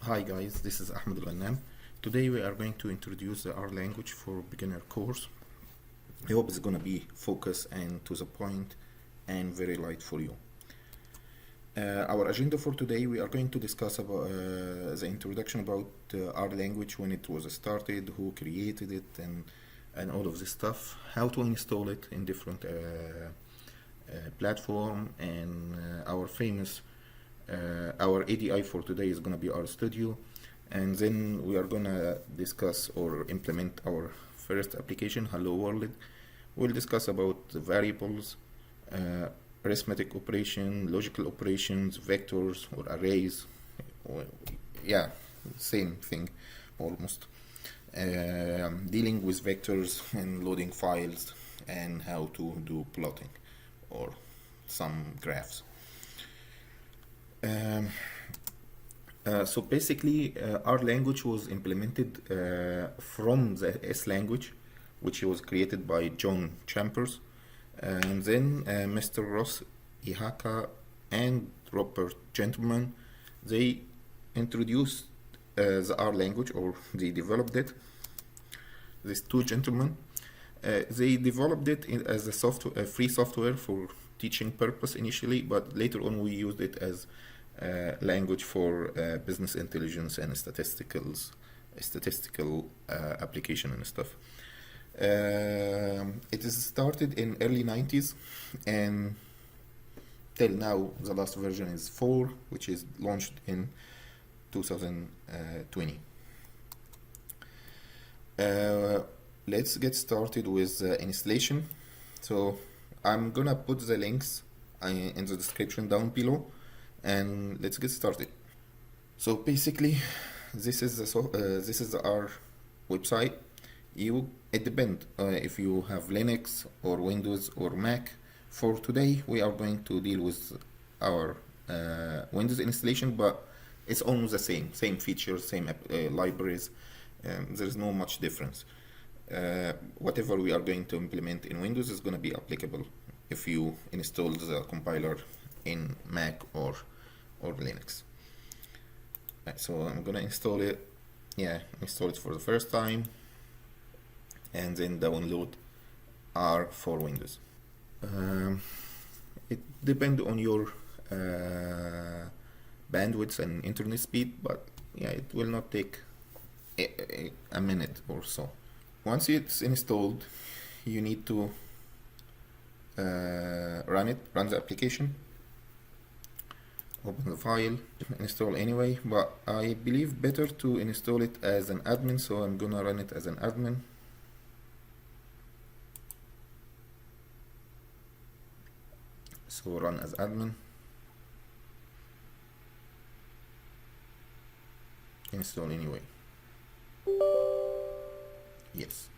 Hi guys, this is Ahmed Al. Today we are going to introduce the R language for beginner course. I hope it's gonna be focused and to the point and very light for you. Our agenda for today, we are going to discuss about the introduction about R language, when it was started, who created it, and all of this stuff, how to install it in different platform, and our ADI for today is going to be RStudio, and then we are going to discuss or implement our first application, Hello World. We'll discuss about the variables, arithmetic operation, logical operations, vectors or arrays, same thing almost. Dealing with vectors and loading files, and how to do plotting or some graphs. So basically, R language was implemented from the S language, which was created by John Chambers, and then Mr. Ross Ihaka and Robert Gentleman, they introduced the R language, or they developed it. These two gentlemen, they developed it as a free software for teaching purpose initially, but later on we used it as language for business intelligence and statistical application and stuff. It is started in early 90s, and till now the last version is 4, which is launched in 2020. Let's get started with installation. So I'm gonna put the links in the description down below, and let's get started. So basically, this is the R website. It depends if you have Linux or Windows or Mac. For today, we are going to deal with our Windows installation, but it's almost the same features, same libraries. There is no much difference. Whatever we are going to implement in Windows is going to be applicable if you install the compiler in Mac or Linux. So I'm going to install it for the first time, and then download R for Windows. It depends on your bandwidth and internet speed, but it will not take a minute or so. Once it's installed, you need to run the application, open the file, install anyway, but I believe better to install it as an admin, so I'm gonna run it as an admin. So run as admin, install anyway. Yes.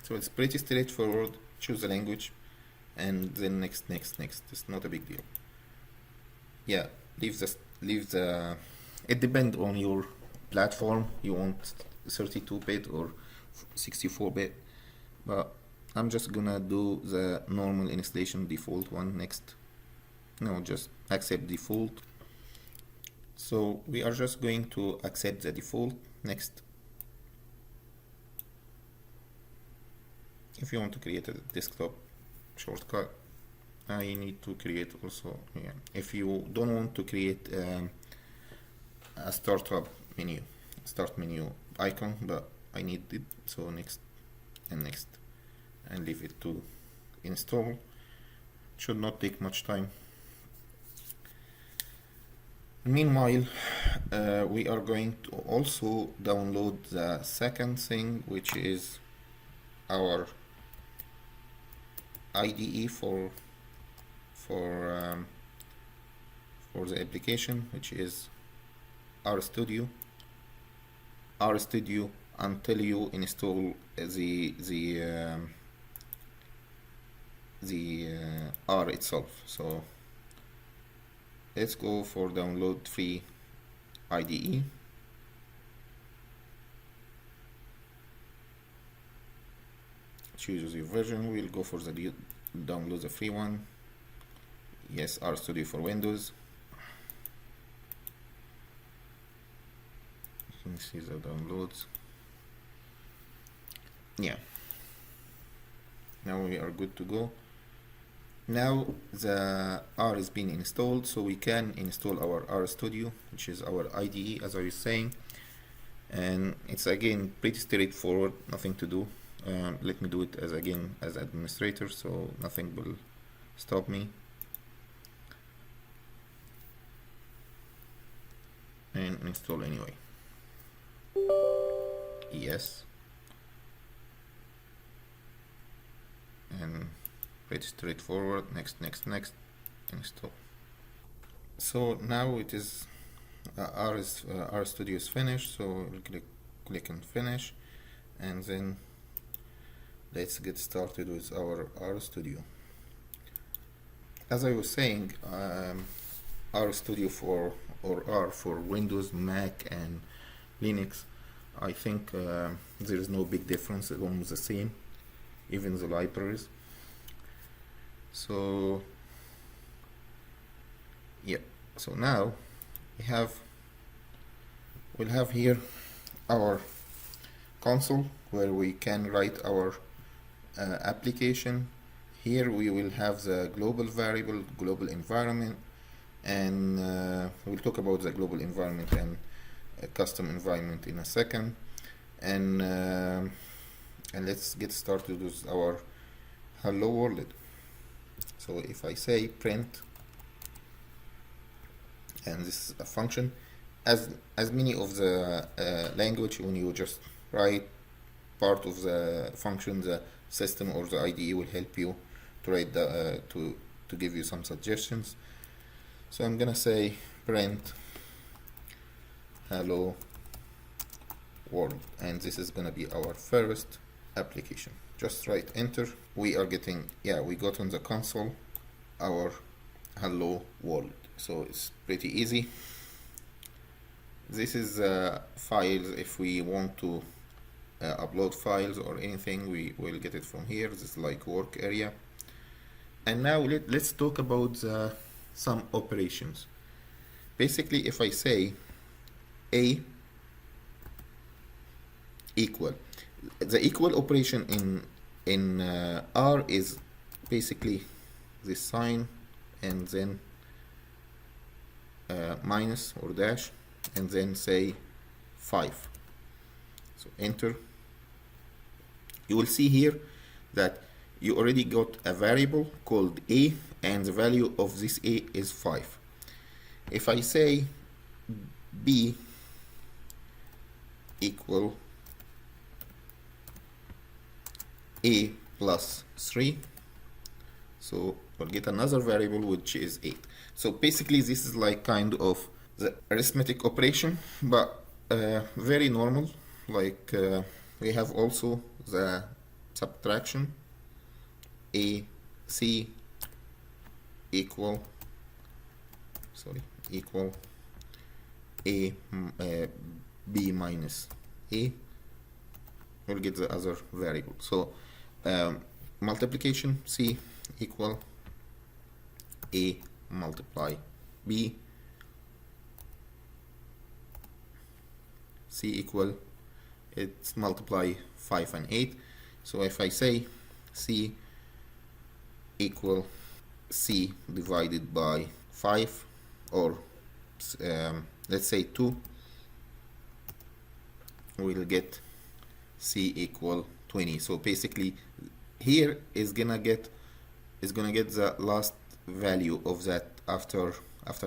So it's pretty straightforward. Choose the language, and then next. It's not a big deal. Leave the. It depends on your platform. You want 32-bit or 64-bit, but I'm just gonna do the normal installation default one next. No, just accept default. So we are just going to accept the default. Next. If you want to create a desktop shortcut, I need to create also. If you don't want to create a start menu icon, but I need it, so next, and leave it to install. Should not take much time. Meanwhile, we are going to also download the second thing, which is our IDE for the application, which is RStudio. RStudio until you install the R itself. So let's go for download free IDE. Choose your version. We'll go for the download the free one. Yes, RStudio for Windows. Let me see the downloads. Yeah, now we are good to go. Now the R is being installed, so we can install our RStudio, which is our IDE, as I was saying. And it's again pretty straightforward, nothing to do. Let me do it as administrator, so nothing will stop me. And install anyway. Yes. And pretty straightforward. Next, install. So now it is RStudio is finished, so we'll click on finish, and then let's get started with our RStudio. As I was saying, RStudio R for Windows, Mac, and Linux, I think there is no big difference, it's almost the same, even the libraries. So yeah, so now we'll have here our console where we can write our application. Here we will have the global variable, global environment, and we'll talk about the global environment and custom environment in a second. And let's get started with our hello world. So if I say print, and this is a function, as many of the language, when you just write part of the function, the system or the IDE will help you to write the to give you some suggestions. So I'm gonna say print hello world, and this is gonna be our first application. Just write enter. We are getting, we got on the console our hello world. So it's pretty easy. This is files. If we want to upload files or anything, we will get it from here. This is like work area. And now let's talk about some operations. Basically, if I say a equal, the equal operation in R is basically this sign and then minus or dash, and then say 5. So enter. You will see here that you already got a variable called a, and the value of this a is 5. If I say b equal a plus 3, so we'll get another variable which is 8. So basically this is like kind of the arithmetic operation, but very normal. Like we have also the subtraction, a c equal a b minus a. We'll get the other variable. So multiplication, c equal a multiply b, c equal, it's multiply 5 and 8. So if I say c equal c divided by 5, or let's say 2, we'll get c equal 20. So basically here is gonna get the last value of that after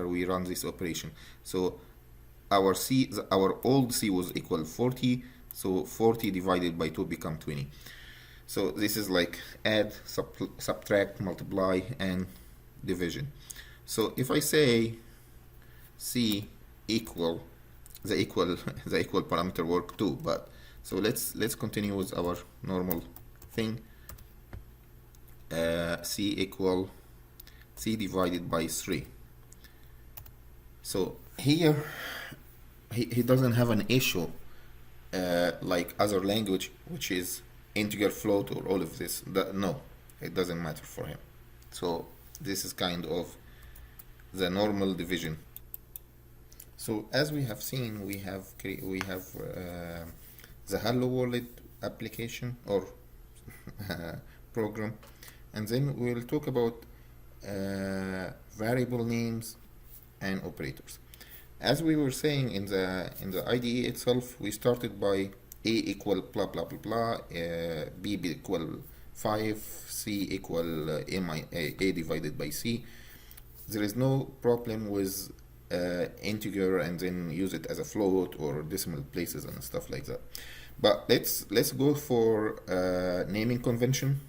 we run this operation. So our old c was equal 40, so 40 divided by 2 become 20. So this is like add, subtract, multiply, and division. So if I say c equal the equal parameter work too, but so let's continue with our normal thing. C equal c divided by 3. So here he doesn't have an issue like other language, which is integer, float, or all of this. No, it doesn't matter for him. So this is kind of the normal division. So as we have seen, we have the Hello World application or program, and then we'll talk about variable names and operators. As we were saying in the IDE itself, we started by a equal blah blah blah blah, b equal 5, c equal a divided by c. There is no problem with integer and then use it as a float or decimal places and stuff like that. But let's go for naming convention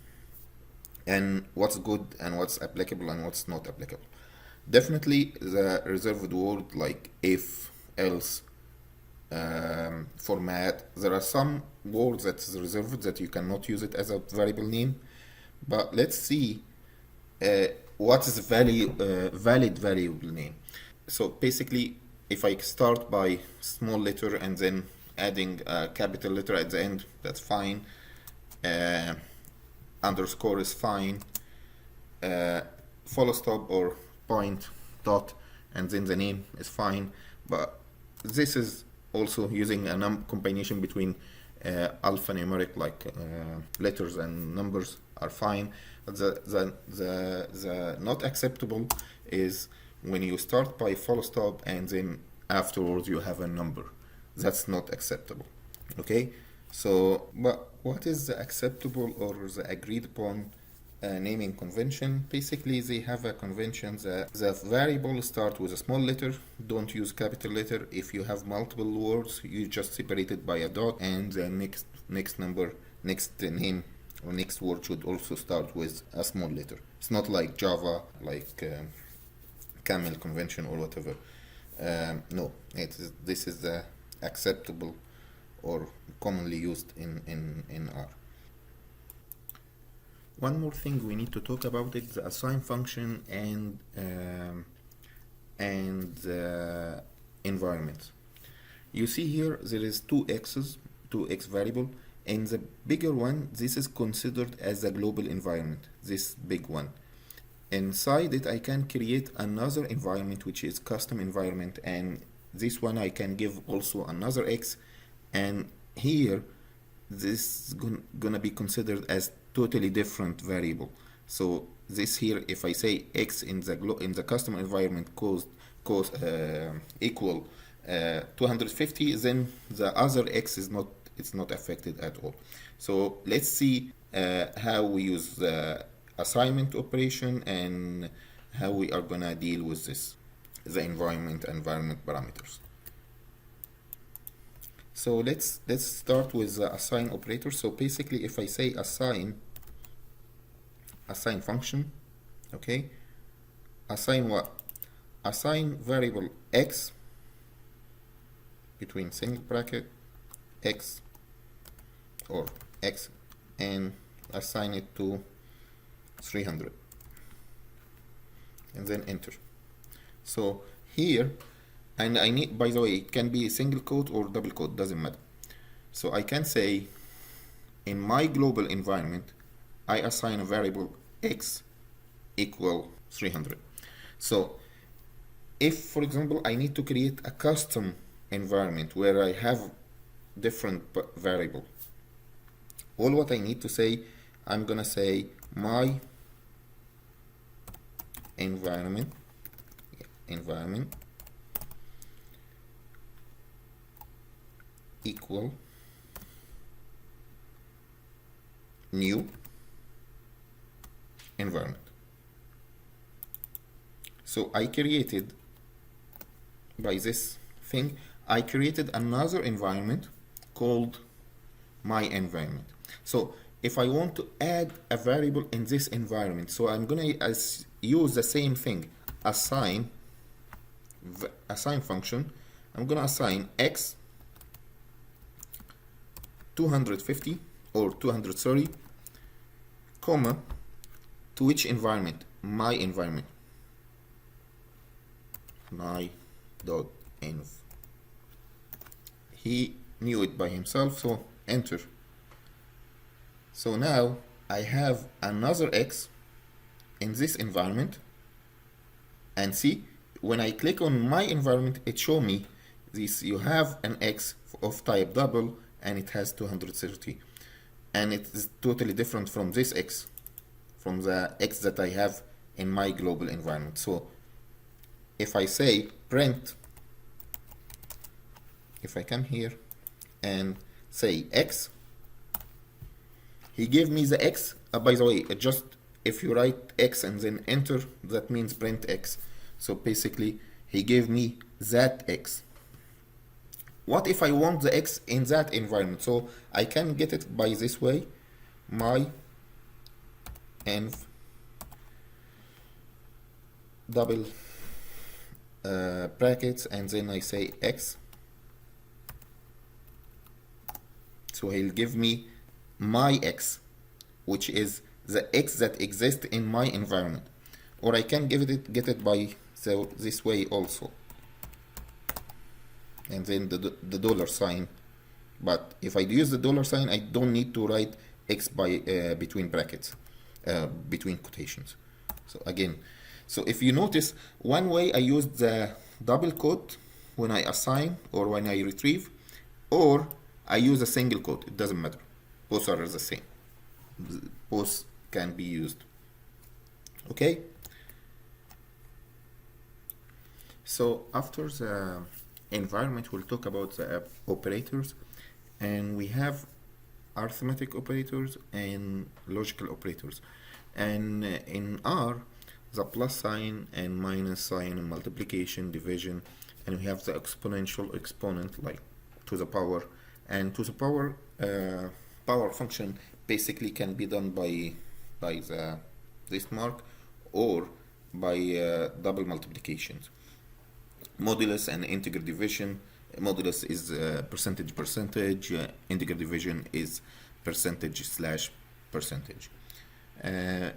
and what's good and what's applicable and what's not applicable. Definitely the reserved word like if, else, format. There are some words that's reserved that you cannot use it as a variable name. But let's see what is valid variable name. So basically, if I start by small letter and then adding a capital letter at the end, that's fine. Underscore is fine. Full stop or point, dot, and then the name is fine. But this is also using a combination between alphanumeric, like letters and numbers, are fine. The not acceptable is when you start by full stop and then afterwards you have a number. That's not acceptable. Okay, so but what is the acceptable or the agreed upon naming convention? Basically, they have a convention that the variable start with a small letter, don't use capital letter. If you have multiple words, you just separate it by a dot, and the next number, next name or next word should also start with a small letter. It's not like Java, like Camel convention or whatever. No, this is the acceptable or commonly used in R. One more thing we need to talk about is the assign function and environment. You see here there is two x variable. In the bigger one, this is considered as a global environment, this big one. Inside it, I can create another environment which is custom environment, and this one I can give also another x, and here this is gonna be considered as totally different variable. So this here, if I say x in the custom environment equal 250, then the other x is not affected at all. So let's see how we use the assignment operation and how we are gonna deal with this, the environment parameters. So let's start with the assign operator. So basically, if I say assign function, okay, assign what? Assign variable x between single bracket x or x and assign it to 300 and then enter. So here, and I need, by the way, it can be a single quote or double quote, doesn't matter. So I can say in my global environment I assign a variable x equal 300. So if, for example, I need to create a custom environment where I have different variable, all what I need to say, I'm gonna say my environment equal new environment. So I created, by this thing, I created another environment called my environment. So if I want to add a variable in this environment, so I'm gonna use the same thing, assign function. I'm gonna assign x 250 or 200, sorry, comma, to which environment? My environment, my.env. He knew it by himself, so enter. So now I have another x in this environment, and see, when I click on my environment, it show me this. You have an X of type double, and it has 230, and it is totally different from this X, from the X that I have in my global environment. So if I say print, if I come here and say X, he gave me the X. By the way, it just, if you write X and then enter, that means print X. So basically, he gave me that X. What if I want the X in that environment? So I can get it by this way, my env double brackets, and then I say X. So he'll give me my X, which is the X that exists in my environment. Or I can get it by this way also, and then the dollar sign. But if I use the dollar sign, I don't need to write X by between brackets, between quotations. So again, so if you notice, one way I use the double quote when I assign or when I retrieve, or I use a single quote. It doesn't matter. Both are the same. Both can be used. Okay. So after the environment, we'll talk about the operators, and we have arithmetic operators and logical operators. And in R, the plus sign and minus sign and multiplication, division, and we have the exponential exponent, like to the power, and to the power power function basically can be done by this mark, or by double multiplications. Modulus and integer division. Modulus is percentage, integer division is percentage/percentage.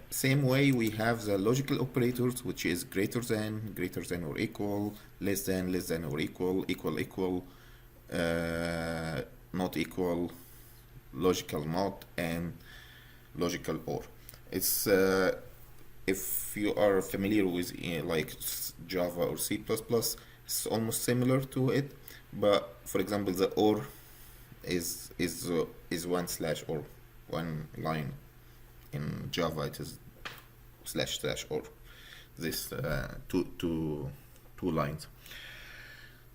Same way we have the logical operators, which is greater than or equal, less than or equal, equal, not equal, logical not, and logical or. It's if you are familiar with like Java or C++, it's almost similar to it, but for example, the or is one slash or, one line. In Java, it is / or. This two lines.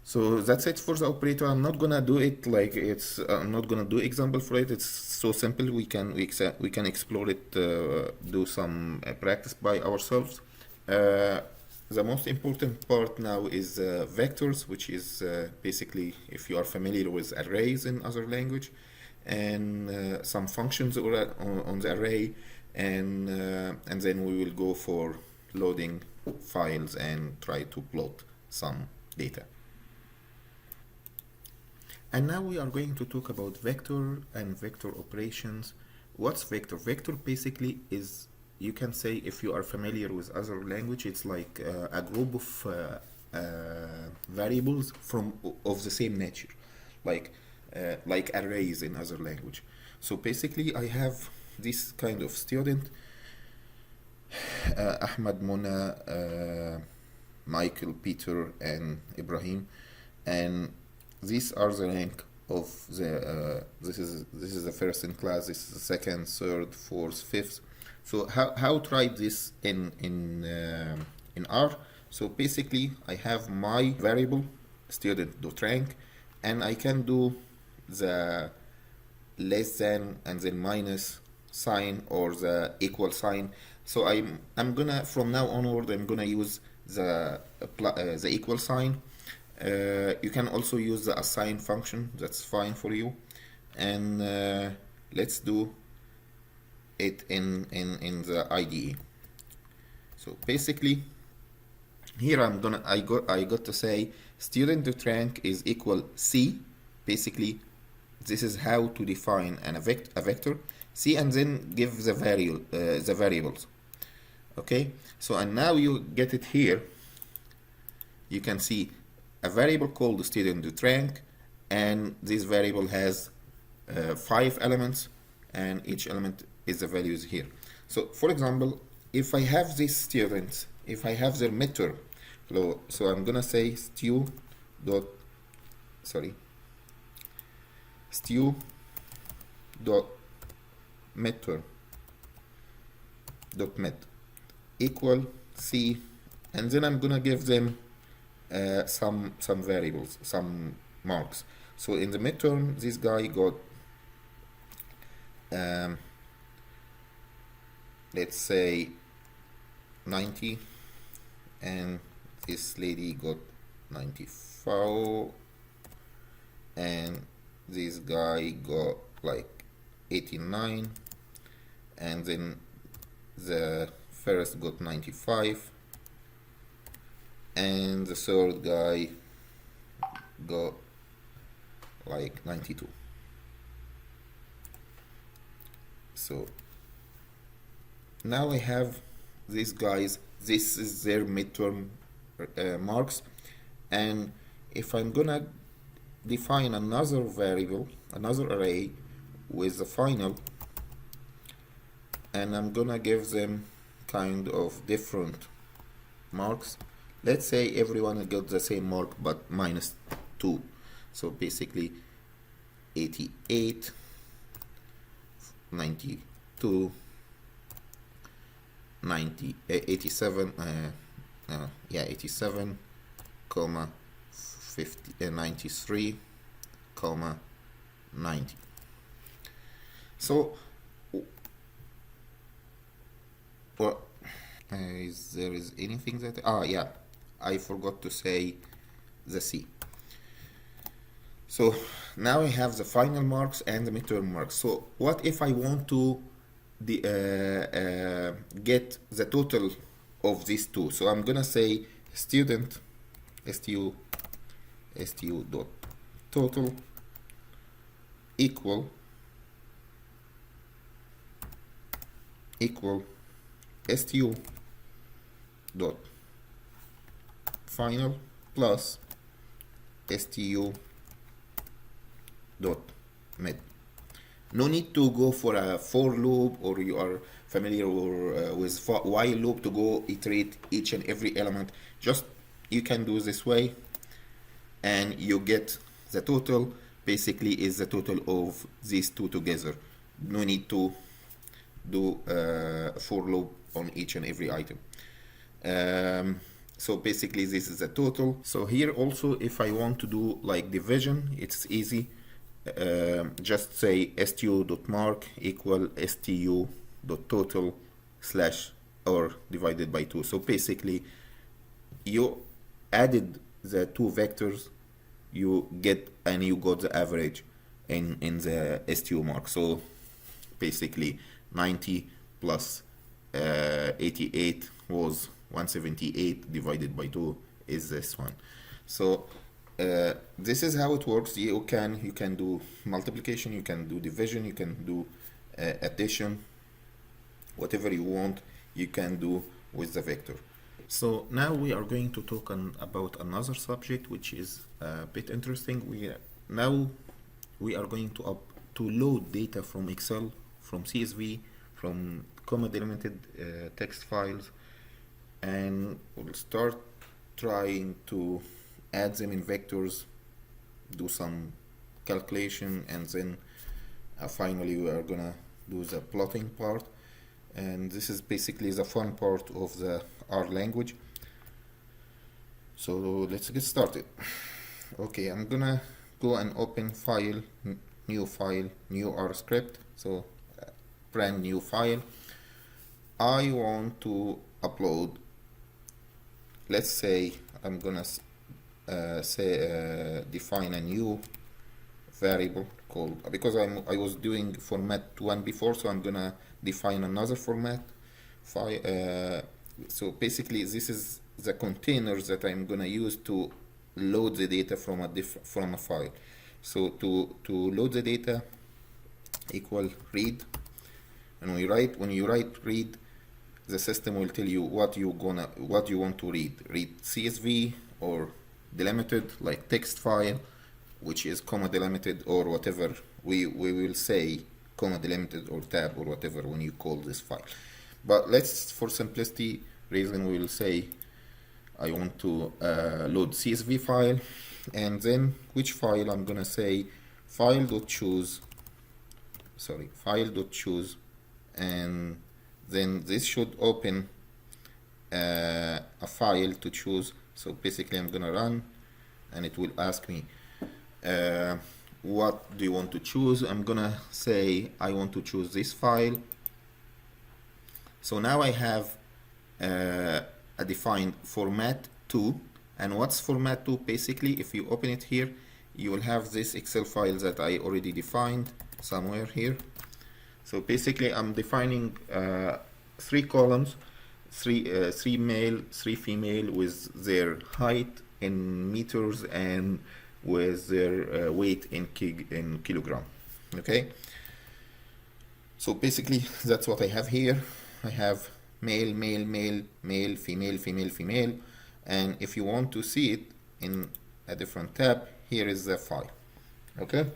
So that's it for the operator. I'm not gonna do it like it's. I'm not gonna do example for it. It's so simple. We can explore it. Do some practice by ourselves. The most important part now is vectors, which is basically, if you are familiar with arrays in other language, and some functions on the array, and then we will go for loading files and try to plot some data. And now we are going to talk about vector and vector operations. What's vector? Vector basically is, you can say, if you are familiar with other language, it's like a group of variables of the same nature, like arrays in other language. So basically I have this kind of student, Ahmad, Mona, Michael, Peter, and Ibrahim, and these are the rank of the this is the first in class, this is the second, third, fourth, fifth. So how to write this in R? So basically I have my variable student.rank, and I can do the less than and then minus sign or the equal sign. So I'm gonna, from now onward, I'm gonna use the equal sign. You can also use the assign function, that's fine for you. And let's do it in the IDE. So basically here I got to say student.rank is equal C. Basically this is how to define a vector C, and then give the variables. Okay, so and now you get it here. You can see a variable called student.rank, and this variable has 5 elements, and each element is the values here. So for example, if I have these students, if I have their midterm, So I'm gonna say stew dot midterm dot met equal c, and then I'm gonna give them some variables, some marks. So in the midterm, this guy got let's say 90, and this lady got 94, and this guy got like 89, and then the first got 95, and the third guy got like 92. So now I have these guys, this is their midterm marks, and if I'm gonna define another variable, another array with the final, and I'm gonna give them kind of different marks. Let's say everyone got the same mark but minus 2. So basically 88, 92, 90, 87, 87, comma 50, 93, comma 90. So well, is there anything that I forgot to say the C. So now I have the final marks and the midterm marks. So what if I want to get the total of these two? So I'm gonna say student stu dot total equal stu dot final plus stu dot mid. No need to go for a for loop, or you are familiar with while loop to go iterate each and every element. Just you can do this way and you get the total. Basically is the total of these two together. No need to do for loop on each and every item. So basically this is the total. So here also, if I want to do like division, it's easy. Just say stu.mark equal stu.total slash or divided by 2. So basically you added the two vectors, you get, and you got the average in the stu mark. So basically 90 plus 88 was 178 divided by 2 is this one. So this is how it works. You can do multiplication, you can do division, you can do addition, whatever you want you can do with the vector. So now we are going to talk about another subject which is a bit interesting. We are going to load data from Excel, from CSV, from comma delimited text files, and we'll start trying to add them in vectors, do some calculation, and then finally we are gonna do the plotting part. And this is basically the fun part of the R language. So let's get started. Okay, I'm gonna go and open file, new R script. So brand new file. I want to upload, let's say I'm gonna define a new variable called, because I was doing format 1 before, so I'm gonna define another format file. So basically this is the containers that I'm gonna use to load the data from a file. So to load the data, equal read, and when you write read, the system will tell you what you want to read CSV or delimited, like text file, which is comma delimited, or whatever we will say, comma delimited or tab or whatever when you call this file. But let's, for simplicity reason, we will say I want to load CSV file, and then which file I'm gonna say file.choose, and then this should open a file to choose. So basically I'm gonna run, and it will ask me what do you want to choose. I'm gonna say I want to choose this file. So now I have a defined format2. And what's format2? Basically, if you open it here, you will have this Excel file that I already defined somewhere here. So basically I'm defining 3 columns, three male, 3 female, with their height in meters and with their weight in kilogram. Okay, so basically that's what I have here. I have male, male, male, male, female, female, female, and if you want to see it in a different tab, here is the file. Okay,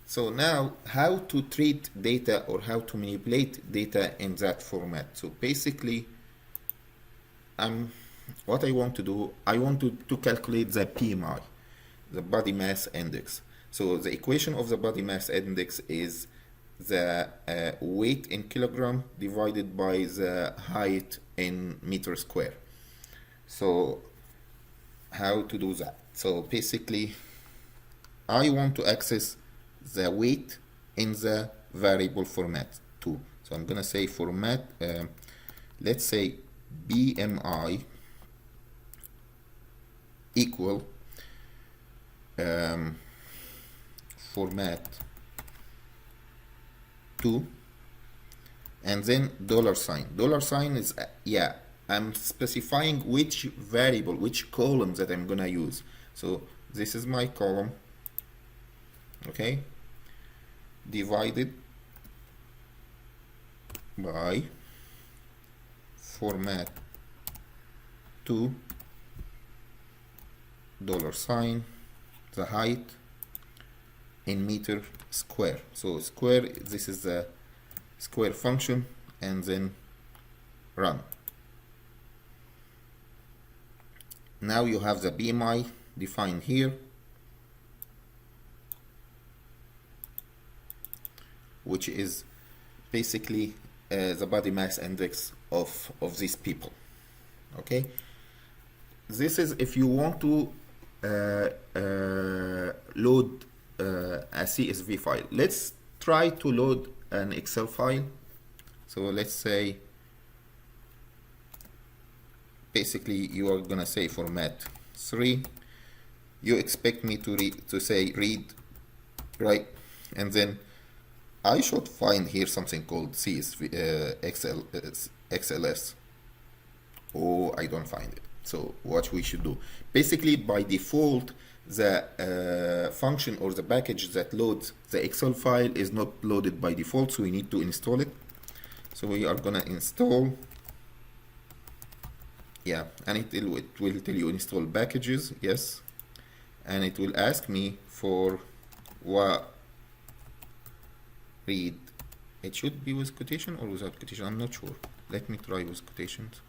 so now how to treat data or how to manipulate data in that format. So basically what I want to do, I want to calculate the BMI, the body mass index. So the equation of the body mass index is the weight in kilogram divided by the height in meter square. So how to do that? So basically I want to access the weight in the variable format too. So I'm gonna say format, let's say BMI equal format 2, and then dollar sign. Dollar sign is I'm specifying which variable, which column that I'm gonna use. So this is my column, okay, divided by format 2 dollar sign, the height in meter square. So square, this is the square function, and then run. Now you have the BMI defined here, which is basically the body mass index of these people. Okay, this is if you want to load a CSV file. Let's try to load an Excel file. So let's say basically you are gonna say format 3. You expect me to say read, right? And then I should find here something called CSV XLS. Oh, I don't find it. So what we should do, basically by default, the function or the package that loads the Excel file is not loaded by default, so we need to install it. So we are gonna install, and it will tell you install packages, yes, and it will ask me for what read. It should be with quotation or without quotation, I'm not sure. Let me try with quotations.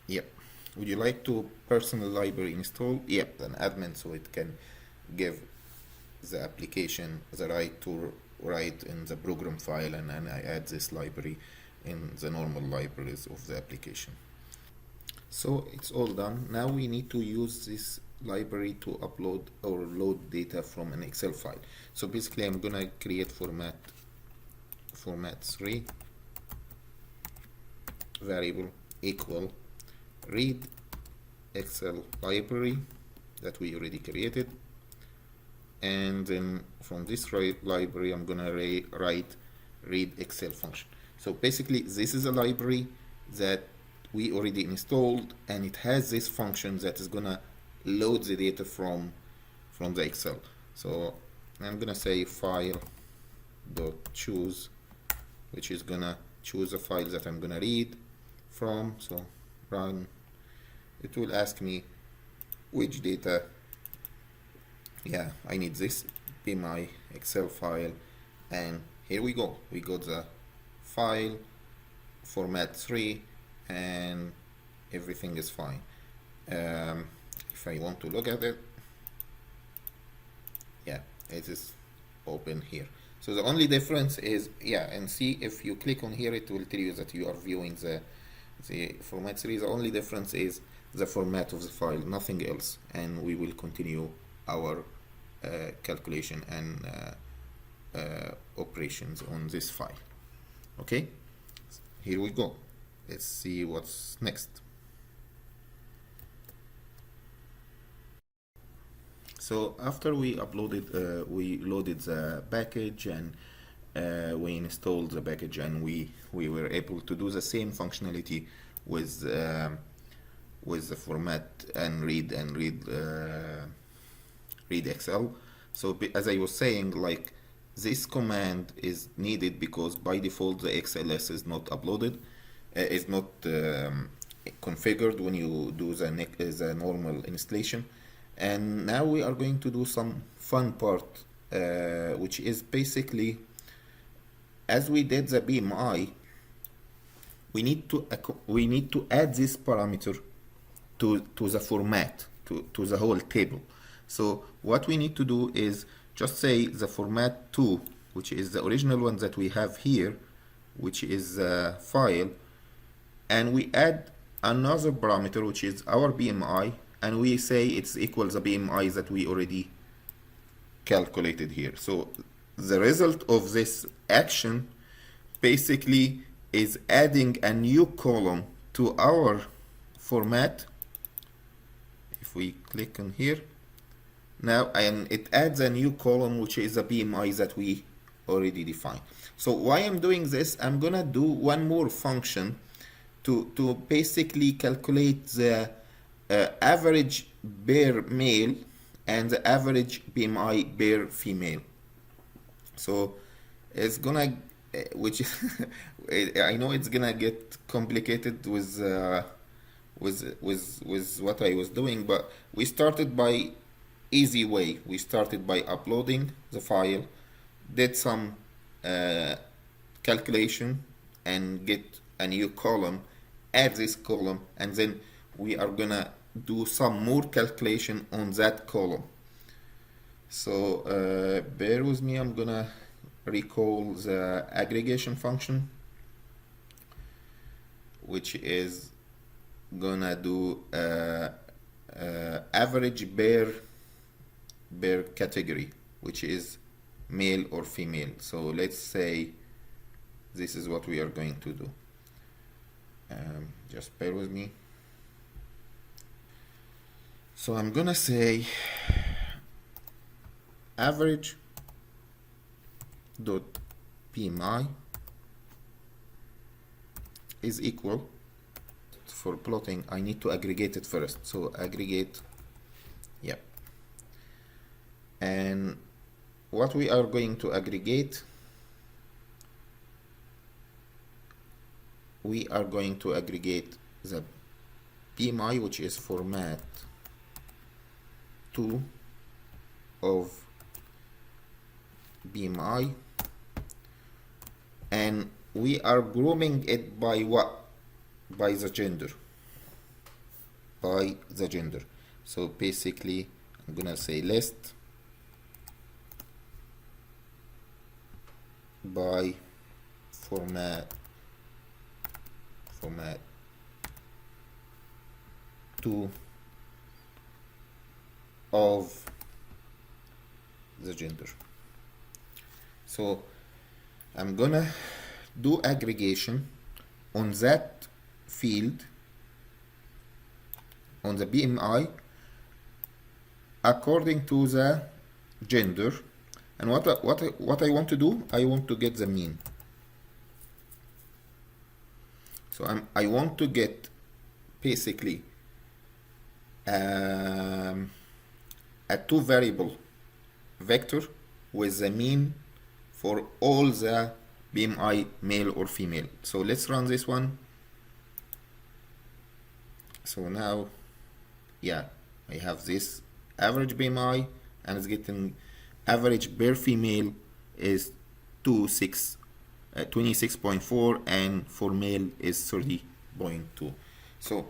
Yep. Would you like to personal library install? Yep, an admin, so it can give the application the right to write in the program file, and I add this library in the normal libraries of the application. So it's all done. Now we need to use this library to upload or load data from an Excel file. So basically I'm gonna create format 3 variable equal read Excel library that we already created, and then from this library I'm gonna write read Excel function. So basically this is a library that we already installed, and it has this function that is gonna load the data from the Excel. So I'm gonna say file dot choose, which is gonna choose a file that I'm gonna read from. So run. It will ask me which data. I need this BMI Excel file, and here we go. We got the file, format 3, and everything is fine. If I want to look at it, yeah, it is open here. So the only difference is, yeah, and see, if you click on here, it will tell you that you are viewing the format 3. The only difference is the format of the file, nothing else, and we will continue our calculation and operations on this file. Okay, here we go. Let's see what's next. So after we uploaded, we loaded the package, and we installed the package, and we were able to do the same functionality with the format and read Excel. So as I was saying, like, this command is needed because by default the XLS is not uploaded, is not configured when you do the normal installation. And now we are going to do some fun part, which is basically, as we did the BMI, we need to add this parameter to the format, to the whole table. So what we need to do is just say the format 2, which is the original one that we have here, which is file, and we add another parameter, which is our BMI, and we say it's equals the BMI that we already calculated here. So the result of this action basically is adding a new column to our format. If we click on here now, and it adds a new column, which is a BMI that we already defined. So why I'm doing this, I'm gonna do one more function to basically calculate the average bear male and the average BMI bear female. So it's gonna, which I know it's gonna get complicated with what I was doing, but we started by easy way. We started by uploading the file, did some calculation, and get a new column, add this column, and then we are gonna do some more calculation on that column. So bear with me, I'm gonna recall the aggregation function, which is gonna do average bear category, which is male or female. So let's say this is what we are going to do. Just bear with me. So I'm gonna say average dot BMI is equal, for plotting I need to aggregate it first, so aggregate, yep. And what we are going to aggregate, we are going to aggregate the BMI, which is format 2 of BMI, and we are grouping it by what? By the gender. So basically I'm gonna say list by format 2 of the gender. So I'm gonna do aggregation on that field, on the BMI, according to the gender. And what I want to do, I want to get the mean. So I want to get basically a 2 variable vector with the mean for all the BMI male or female. So let's run this one. So now, yeah, I have this average BMI, and it's getting average per female is 26.4 and for male is 30.2. So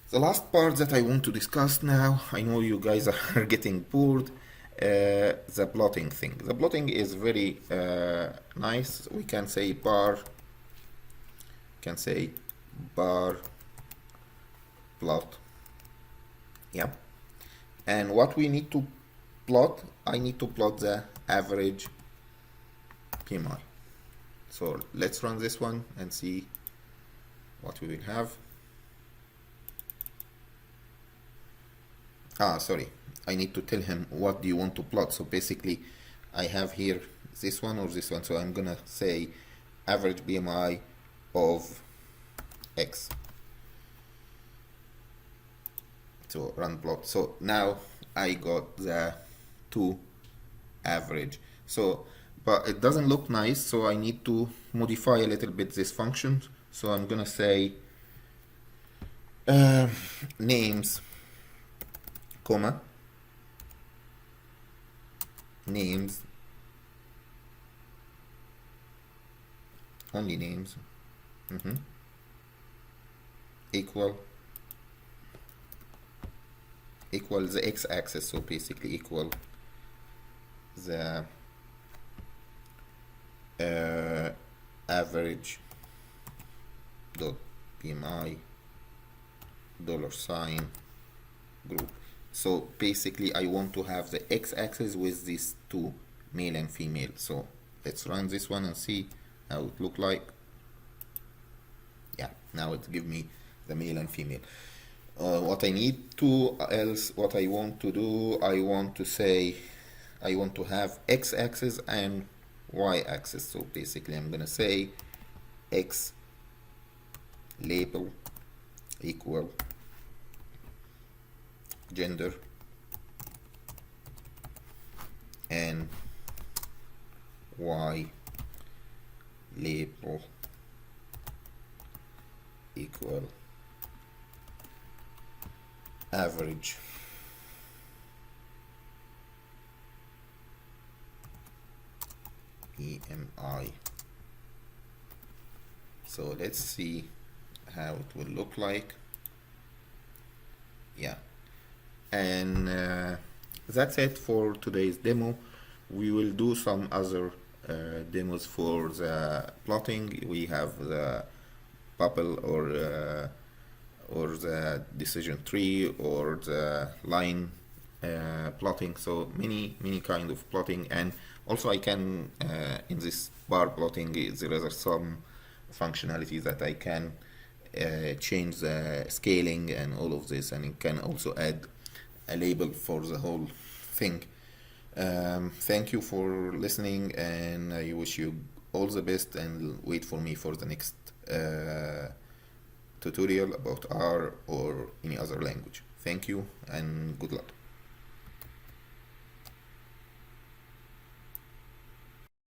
the last part that I want to discuss now, I know you guys are getting bored, the plotting thing. The plotting is very nice. We can say bar plot. Yeah. And what we need to plot, I need to plot the average PMI. So let's run this one and see what we will have. Sorry, I need to tell him what do you want to plot. So basically I have here this one or this one, so I'm gonna say average BMI of X. So run plot. So now I got the two average. So but it doesn't look nice, so I need to modify a little bit this function. So I'm gonna say names, comma, names, only names, equal the x-axis, so basically equal the average dot PMI $sign group. So basically I want to have the x-axis with these two, male and female. So let's run this one and see how it look like. Yeah, now it give me the male and female. What I need to else, what I want to do, I want to say I want to have x-axis and y-axis. So basically I'm gonna say x label equal gender and y label equal average EMI. So let's see how it will look like. Yeah, and that's it for today's demo. We will do some other demos for the plotting. We have the bubble or the decision tree or the line plotting. So many kind of plotting, and also I can in this bar plotting there is some functionality that I can change the scaling and all of this, and it can also add a label for the whole thing. Thank you for listening, and I wish you all the best, and wait for me for the next tutorial about R or any other language. Thank you and good luck.